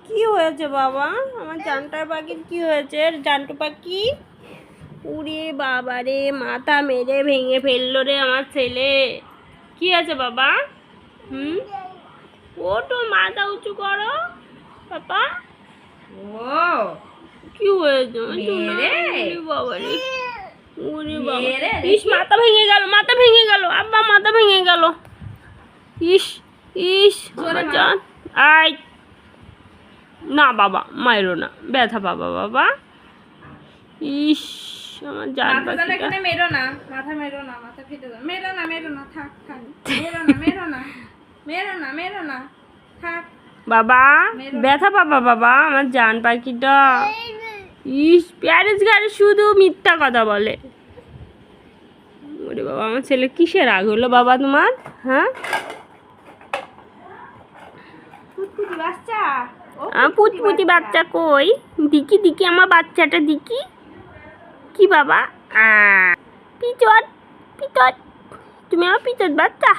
কি হয়েছে বাবা? আমার জান্টার পাখির কি হয়েছে? জান্টু পাখি উড়ে বাবা রে, মাথা মেরে ভেঙে ফেললো রে আমার ছেলে। কি আছে বাবা? হুম, ওঠো, মাথা উঁচু করো পাপা। ও কি হয়েছে বাবা রে? ওরে বাবা, ইস মাথা ভেঙে গেল, মাথা ভেঙে গেল, আব্বা মাথা ভেঙে গেল। ইস ইস আমার জান। আই না বাবা, মাইরো না, ব্যথা বাবা। বাবা ইস আমার জান পাখিটা। এখানে মেরো না, মাথা মেরো না, মাথা ফেটে যাবে। মেরো না, থাক থাক। মেরো না, থাক। বাবা ব্যথা পাবা বাবা, আমার জান পাখিটা। ইস প্যারেস গাড়ি শুধু মিথ্যা কথা বলে। ওরে বাবা, আমার ছেলে কিসের রাগ হলো বাবা তোমার? হ্যাঁ, পুতপুতি বাচ্চা। পুতপুতি বাচ্চা কই? দিকি দিকি আমার বাচ্চাটা দিকি। কি বাবা? পিচট পিচট, তুমি আমার পিচট বাচ্চা।